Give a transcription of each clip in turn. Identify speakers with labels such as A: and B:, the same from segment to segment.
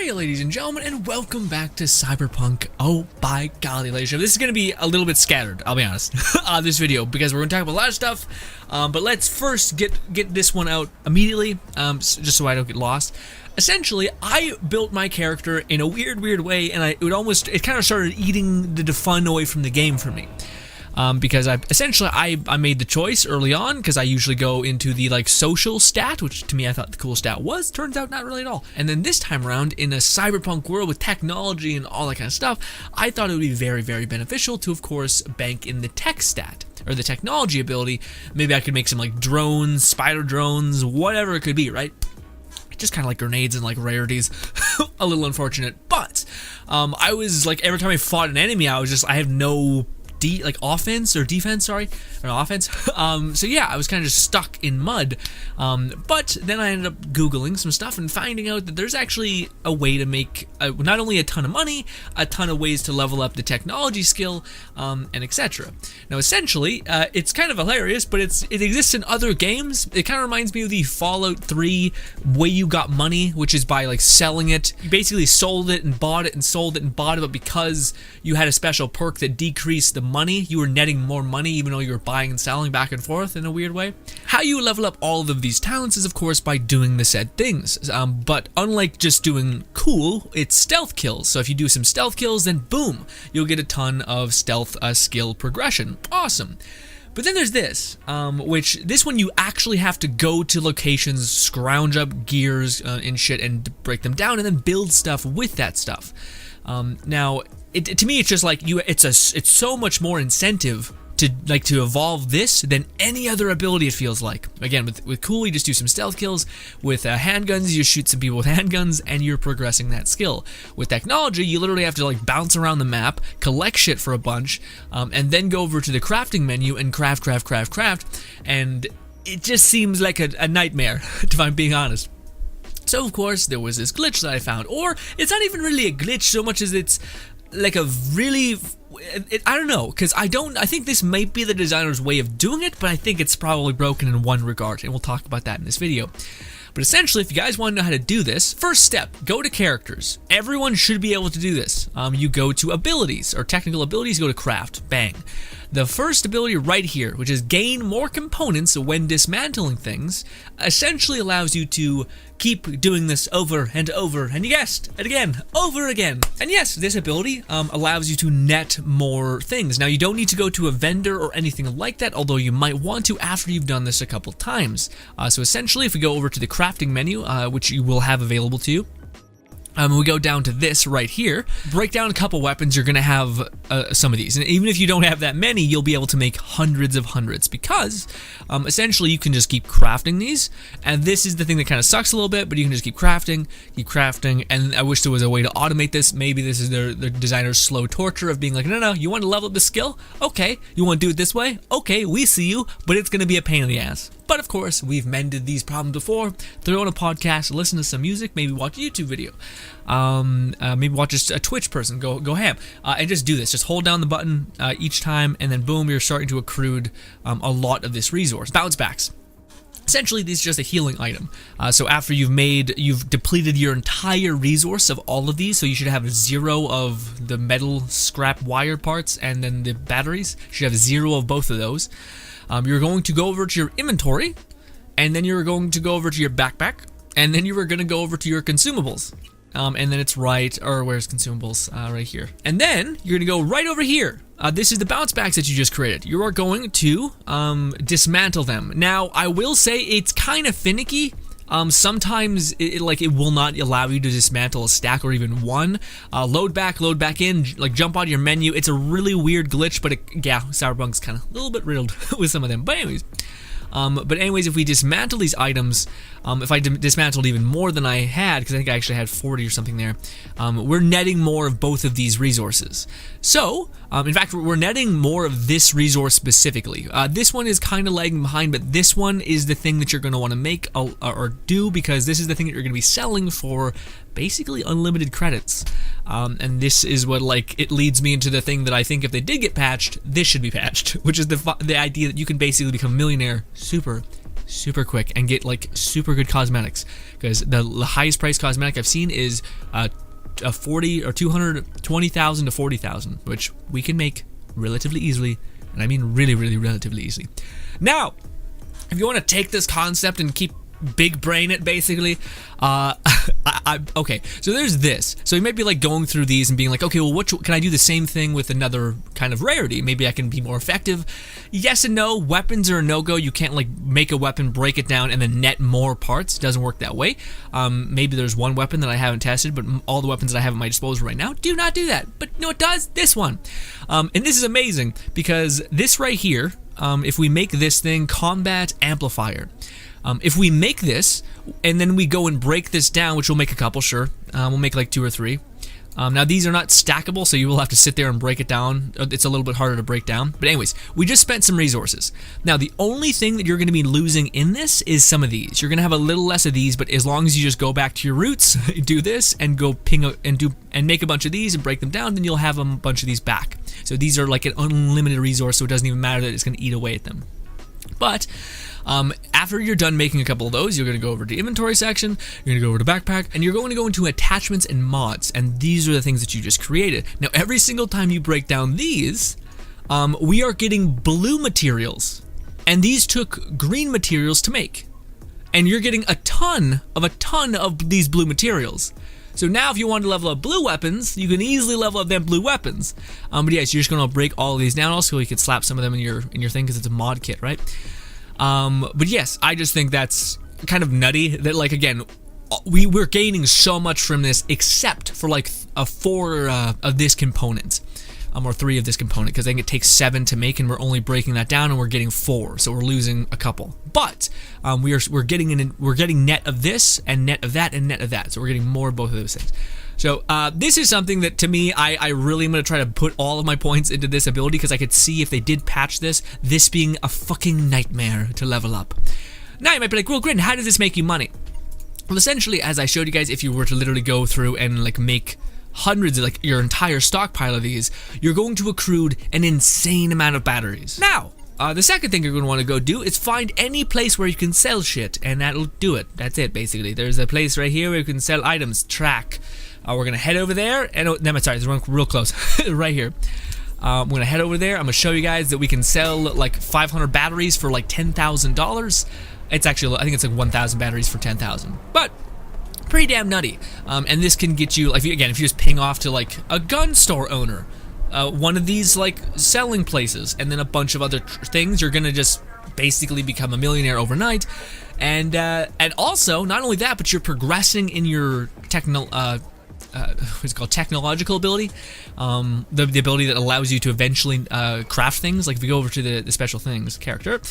A: Hiya, ladies and gentlemen, and welcome back to Cyberpunk. Oh, by golly, ladies and gentlemen, this is going to be a little bit scattered, I'll be honest, this video, because we're going to talk about a lot of stuff, but let's first get this one out immediately, just so I don't get lost. Essentially, I built my character in a weird way, and it kind of started eating the fun away from the game for me. Because I made the choice early on, because I usually go into the social stat, which to me I thought the cool stat was. Turns out not really at all. And then this time around, in a cyberpunk world with technology and all that kind of stuff, I thought it would be very beneficial to, of course, bank in the tech stat, or the technology ability. Maybe I could make some drones, spider drones, whatever it could be, right? Just kind of like grenades and rarities. A little unfortunate, but I was every time I fought an enemy, I have no offense or defense, sorry, or offense. So yeah, I was kind of just stuck in mud. But then I ended up Googling some stuff and finding out that there's actually a way to make not only a ton of money, a ton of ways to level up the technology skill, and etc. Now, essentially, it's kind of hilarious, but it exists in other games. It kind of reminds me of the Fallout 3 way you got money, which is by selling it. You basically sold it and bought it and sold it and bought it, but because you had a special perk that decreased the money, you were netting more money even though you were buying and selling back and forth in a weird way. How you level up all of these talents is, of course, by doing the said things. But unlike just doing cool, it's stealth kills. So if you do some stealth kills, then boom, you'll get a ton of stealth skill progression. Awesome. But then there's this, which this one you actually have to go to locations, scrounge up gears and shit, and break them down, and then build stuff with that stuff. Now, to me, it's just it's so much more incentive to evolve this than any other ability. It feels like, again, with cool, you just do some stealth kills. With handguns, you shoot some people with handguns, and you're progressing that skill. With technology, you literally have to bounce around the map, collect shit for a bunch, and then go over to the crafting menu and craft, and it just seems like a nightmare, if I'm being honest. So, of course, there was this glitch that I found, or it's not even really a glitch so much as it's a really, I don't know, because I think this might be the designer's way of doing it, but I think it's probably broken in one regard, and we'll talk about that in this video. But essentially, if you guys want to know how to do this, first step, go to characters. Everyone should be able to do this. You go to abilities, or technical abilities, go to craft, bang. The first ability right here, which is gain more components when dismantling things, essentially allows you to keep doing this over and over, and you guessed it again, over again. And yes, this ability allows you to net more things. Now, you don't need to go to a vendor or anything like that, although you might want to after you've done this a couple times. So essentially, if we go over to the crafting menu, which you will have available to you, we go down to this right here, break down a couple weapons, you're going to have some of these. And even if you don't have that many, you'll be able to make hundreds, because essentially you can just keep crafting these. And this is the thing that kind of sucks a little bit, but you can just keep crafting. And I wish there was a way to automate this. Maybe this is their designer's slow torture of being no, you want to level up the skill? Okay. You want to do it this way? Okay, we see you, but it's going to be a pain in the ass. But of course, we've mended these problems before. Throw on a podcast, listen to some music, maybe watch a YouTube video. Maybe watch a Twitch person go ham, and just do this. Just hold down the button each time, and then boom, you're starting to accrue a lot of this resource. Bounce backs. Essentially, this is just a healing item. So after you've depleted your entire resource of all of these, so you should have 0 of the metal scrap wire parts, and then the batteries. You should have 0 of both of those. You're going to go over to your inventory, and then you're going to go over to your backpack, and then you are going to go over to your consumables. And then it's where's consumables? Right here. And then you're going to go right over here. This is the bounce backs that you just created. You are going to dismantle them. Now, I will say it's kind of finicky. Sometimes it will not allow you to dismantle a stack or even one. Load back in, jump out of your menu. It's a really weird glitch, but Cyberpunk's kind of a little bit riddled with some of them. But anyways, if we dismantle these items, if I dismantled even more than I had, because I think I actually had 40 or something there, we're netting more of both of these resources. So, in fact, we're netting more of this resource specifically. This one is kind of lagging behind, but this one is the thing that you're going to want to make or do, because this is the thing that you're going to be selling for basically unlimited credits. And this is what it leads me into the thing that I think if they did get patched, this should be patched, which is the idea that you can basically become a millionaire super super quick and get like super good cosmetics, because the highest price cosmetic I've seen is a 40 or 220,000 to 40,000, which we can make relatively easily, and I mean really relatively easily. Now, if you want to take this concept and keep big brain it, basically, okay, so there's this. So you might be like going through these and being like, okay, well, can I do the same thing with another kind of rarity? Maybe I can be more effective. Yes and no. Weapons are a no-go. You can't like make a weapon, break it down, and then net more parts. It doesn't work that way. Maybe there's one weapon that I haven't tested, but all the weapons that I have at my disposal right now do not do that. But no, it does. This one, and this is amazing, because this right here, if we make this thing combat amplifier. If we make this, and then we go and break this down, which we'll make a couple, sure. We'll make like 2 or 3. Now, these are not stackable, so you will have to sit there and break it down. It's a little bit harder to break down. But anyways, we just spent some resources. Now, the only thing that you're going to be losing in this is some of these. You're going to have a little less of these, but as long as you just go back to your roots, do this, and go and make a bunch of these and break them down, then you'll have a bunch of these back. So these are like an unlimited resource, so it doesn't even matter that it's going to eat away at them. But after you're done making a couple of those, you're going to go over to the inventory section, you're going to go over to backpack, and you're going to go into attachments and mods, and these are the things that you just created. Now, every single time you break down these, we are getting blue materials, and these took green materials to make, and you're getting a ton of these blue materials. So now if you want to level up blue weapons, you can easily level up them blue weapons. But yes, you're just going to break all of these down also, so you can slap some of them in your thing, because it's a mod kit, right? But yes, I just think that's kind of nutty that, like, again, we're gaining so much from this, except for like a 4 of this component. Or 3 of this component, because I think it takes 7 to make, and we're only breaking that down, and we're getting 4, so we're losing a couple. But we're getting net of this, and net of that, and net of that, so we're getting more of both of those things. So this is something that, to me, I really am going to try to put all of my points into this ability, because I could see if they did patch this being a fucking nightmare to level up. Now you might be like, well, GRINN, how does this make you money? Well, essentially, as I showed you guys, if you were to literally go through and like make hundreds of, like, your entire stockpile of these, you're going to accrue an insane amount of batteries. Now, the second thing you're going to want to go do is find any place where you can sell shit, and that'll do it. That's it, basically. There's a place right here where you can sell items. Track. We're going to head over there, and sorry, there's one real close, right here. I'm going to head over there. I'm going to show you guys that we can sell like 500 batteries for like $10,000. It's actually, I think it's like 1,000 batteries for 10,000. But pretty damn nutty. And this can get you, like, again, if you just ping off to like a gun store owner, one of these like selling places, and then a bunch of other things, you're gonna just basically become a millionaire overnight. And also, not only that, but you're progressing in your what's it called, technological ability, the ability that allows you to eventually craft things. Like if we go over to the special things character,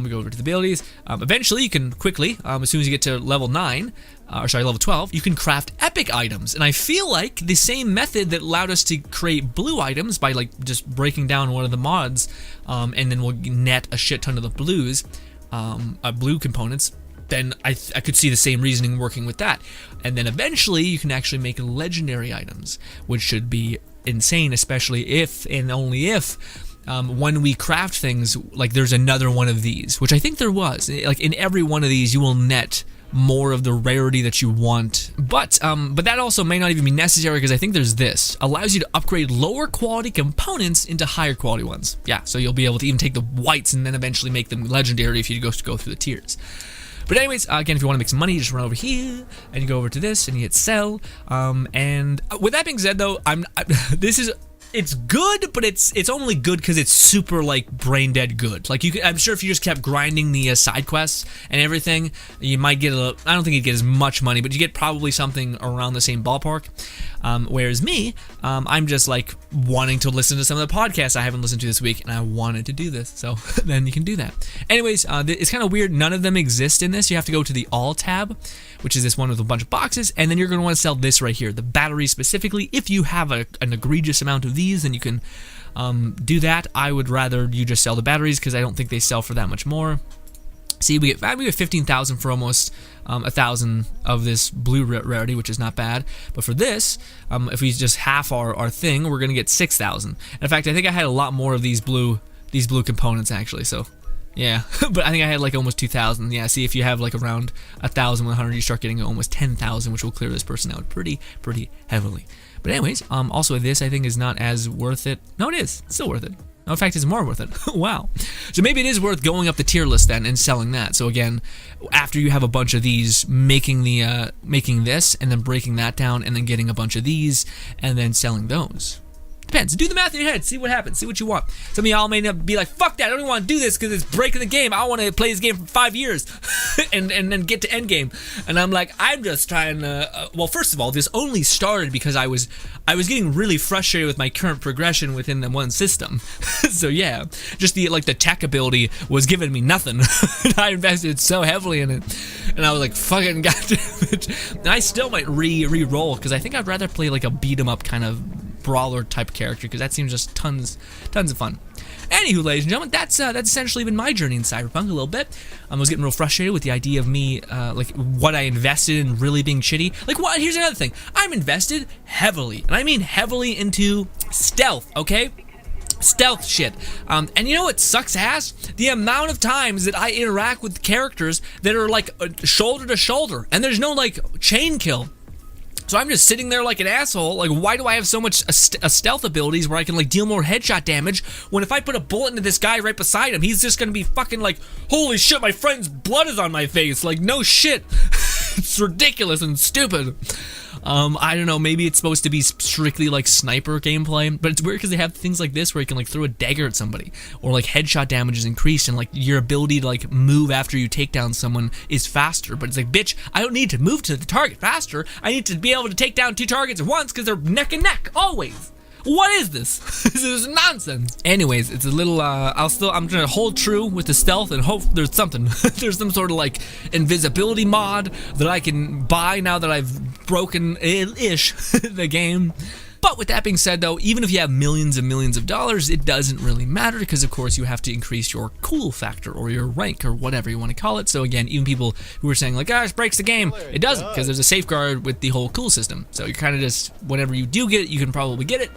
A: we go over to the abilities, eventually you can quickly, as soon as you get to level 9, or sorry, level 12, you can craft epic items. And I feel like the same method that allowed us to create blue items by like just breaking down one of the mods, and then we'll net a shit ton of the blues, blue components, then I could see the same reasoning working with that. And then eventually you can actually make legendary items, which should be insane, especially if and only if when we craft things, like there's another one of these, which I think there was. Like in every one of these, you will net more of the rarity that you want. But that also may not even be necessary, because I think there's this. Allows you to upgrade lower quality components into higher quality ones. Yeah, so you'll be able to even take the whites and then eventually make them legendary if you go through the tiers. But anyways, again, if you want to make some money, you just run over here, and you go over to this, and you hit sell. And with that being said, though, it's good, but it's only good because it's super like brain dead good. Like I'm sure if you just kept grinding the side quests and everything, you might get I don't think you'd get as much money, but you get probably something around the same ballpark. Whereas me, I'm just like wanting to listen to some of the podcasts I haven't listened to this week, and I wanted to do this, so then you can do that. Anyways, it's kind of weird. None of them exist in this. You have to go to the all tab, which is this one with a bunch of boxes, and then you're going to want to sell this right here, the batteries specifically. If you have an egregious amount of these, then you can do that. I would rather you just sell the batteries, because I don't think they sell for that much more. See, we get 15,000 for almost 1,000 of this blue rarity, which is not bad. But for this, if we just half our thing, we're gonna get 6,000. In fact, I think I had a lot more of these blue components actually. So Yeah, but I think I had like almost 2,000. Yeah, see, if you have like around 1,100, you start getting almost 10,000, which will clear this person out pretty heavily. But anyways, also this I think is not as worth it. No, it is. It's still worth it. No, in fact, it's more worth it. Wow. So maybe it is worth going up the tier list then and selling that. So again, after you have a bunch of these, making this and then breaking that down and then getting a bunch of these and then selling those. Depends. Do the math in your head. See what happens. See what you want. Some of y'all may not be like, fuck that. I don't even want to do this because it's breaking the game. I want to play this game for 5 years and then get to endgame. And I'm like, I'm just trying to. Well, first of all, this only started because I was getting really frustrated with my current progression within the one system. So yeah, just the tech ability was giving me nothing. I invested so heavily in it, and I was like, fucking goddamn it. And I still might re-roll because I think I'd rather play like a beat 'em up kind of brawler type character because that seems just tons of fun. Anywho, ladies and gentlemen, that's essentially been my journey in Cyberpunk a little bit. I was getting real frustrated with the idea of me like what I invested in really being shitty. Like, what? Here's another thing. I'm invested heavily, and I mean heavily, into stealth. Okay. Stealth shit. And you know what sucks ass? The amount of times that I interact with characters that are like shoulder to shoulder and there's no like chain kill. So I'm just sitting there like an asshole. Like, why do I have so much stealth abilities where I can like deal more headshot damage when if I put a bullet into this guy right beside him, he's just gonna be fucking like, holy shit, my friend's blood is on my face. Like, no shit. It's ridiculous and stupid. I don't know, maybe it's supposed to be strictly like sniper gameplay, but it's weird because they have things like this where you can like throw a dagger at somebody, or like headshot damage is increased and like your ability to like move after you take down someone is faster. But it's like, bitch, I don't need to move to the target faster. I need to be able to take down 2 targets at once because they're neck and neck always. What is this? This is nonsense. Anyways, it's a little, I'm gonna hold true with the stealth and hope there's something. There's some sort of like invisibility mod that I can buy now that I've broken-ish the game. But with that being said though, even if you have millions and millions of dollars, it doesn't really matter because of course you have to increase your cool factor or your rank or whatever you want to call it. So again, even people who are saying like, gosh, breaks the game, it doesn't, because there's a safeguard with the whole cool system. So you're kind of just, whenever you do get it, you can probably get it.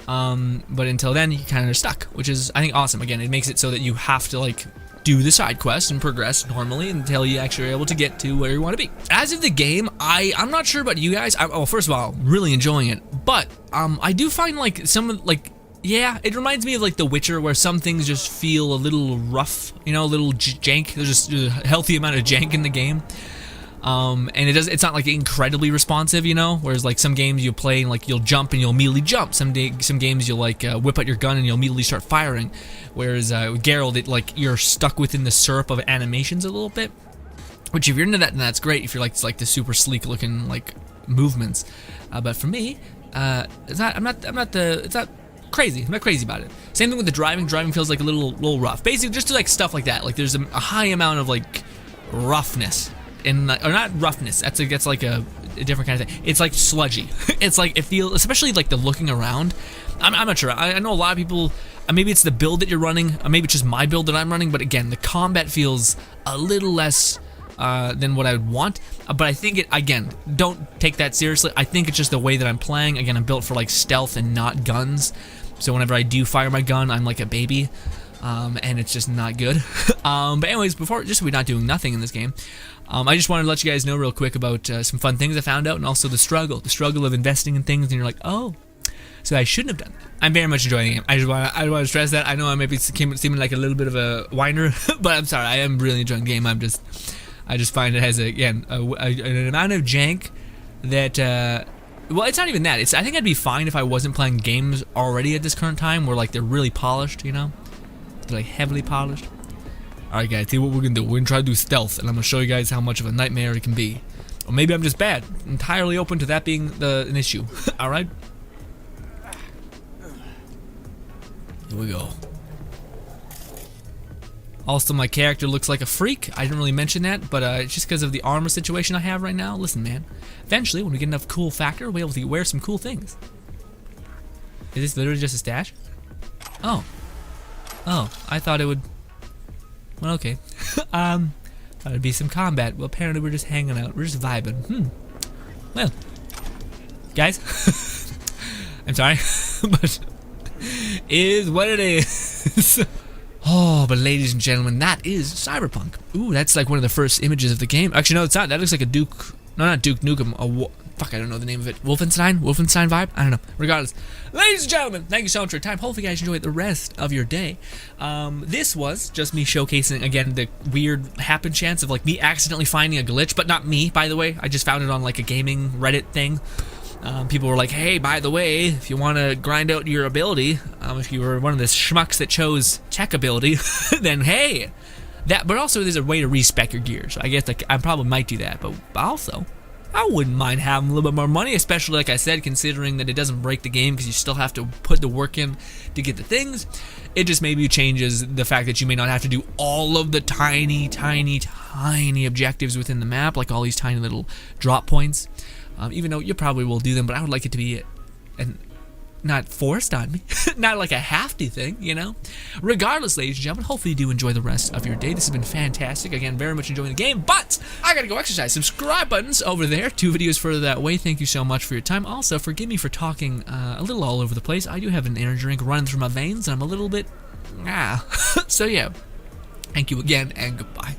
A: But until then, you're kind of stuck, which is, I think, awesome. Again, it makes it so that you have to like do the side quests and progress normally until you actually are able to get to where you want to be. As of the game, I'm not sure about you guys. Well, first of all, really enjoying it, but I do find like some like, yeah, it reminds me of like The Witcher, where some things just feel a little rough, you know, a little jank. There's just a healthy amount of jank in the game. And it's not like incredibly responsive, you know, whereas like some games you play and like you'll jump and you'll immediately jump. Some games you'll like whip out your gun and you'll immediately start firing, whereas with Geralt, it like you're stuck within the syrup of animations a little bit, which if you're into that, then that's great. If you're like, it's like the super sleek looking like movements, but for me, it's not crazy. I'm not crazy about it. Same thing with the driving. Driving feels like a little rough. Basically, just like stuff like that. Like there's a high amount of like roughness. And or not roughness. That's like a different kind of thing. It's like sludgy. It's like it feels, especially like the looking around. I'm not sure. I know a lot of people. Maybe it's the build that you're running. Maybe it's just my build that I'm running. But again, the combat feels a little less than what I would want. But I think it, again, don't take that seriously. I think it's just the way that I'm playing. Again, I'm built for like stealth and not guns. So whenever I do fire my gun, I'm like a baby. And it's just not good. But anyways, before, just so we're not doing nothing in this game, I just wanted to let you guys know real quick about some fun things I found out, and also the struggle of investing in things, and you're like, oh, so I shouldn't have done that. I'm very much enjoying the game. I want to stress that. I know I might be seeming like a little bit of a whiner, but I'm sorry, I am really enjoying the game. I just find it has an amount of jank that. Well, it's not even that. I think I'd be fine if I wasn't playing games already at this current time, where like they're really polished, you know. They're like heavily polished. Alright guys, see what we're gonna do. We're gonna try to do stealth, and I'm gonna show you guys how much of a nightmare it can be. Or maybe I'm just bad. Entirely open to that being an issue. Alright? Here we go. Also, my character looks like a freak. I didn't really mention that, but it's just because of the armor situation I have right now. Listen, man. Eventually, when we get enough cool factor, we'll be able to wear some cool things. Is this literally just a stash? Oh. Oh, I thought it would... Well, okay. Thought it'd be some combat. Well, apparently we're just hanging out. We're just vibing. Well, guys, I'm sorry, but is what it is. Oh, but ladies and gentlemen, that is Cyberpunk. Ooh, that's like one of the first images of the game. Actually, no, it's not. That looks like a Duke. No, not Duke Nukem. Fuck, I don't know the name of it. Wolfenstein vibe? I don't know. Regardless. Ladies and gentlemen, thank you so much for your time. Hopefully you guys enjoyed the rest of your day. This was just me showcasing, again, the weird happen chance of like me accidentally finding a glitch, but not me, by the way. I just found it on like a gaming Reddit thing. People were like, hey, by the way, if you want to grind out your ability, if you were one of the schmucks that chose tech ability, then hey, but also there's a way to respec your gear. So I guess like I probably might do that, but also I wouldn't mind having a little bit more money, especially like I said, considering that it doesn't break the game because you still have to put the work in to get the things. It just maybe changes the fact that you may not have to do all of the tiny objectives within the map, like all these tiny little drop points. Even though you probably will do them, but I would like it to be not forced on me, not like a have-to thing, you know? Regardless, ladies and gentlemen, hopefully you do enjoy the rest of your day. This has been fantastic. Again, very much enjoying the game, but I gotta go exercise. Subscribe button's over there, 2 videos further that way. Thank you so much for your time. Also, forgive me for talking a little all over the place. I do have an energy drink running through my veins, and I'm a little bit, so yeah. Thank you again, and goodbye.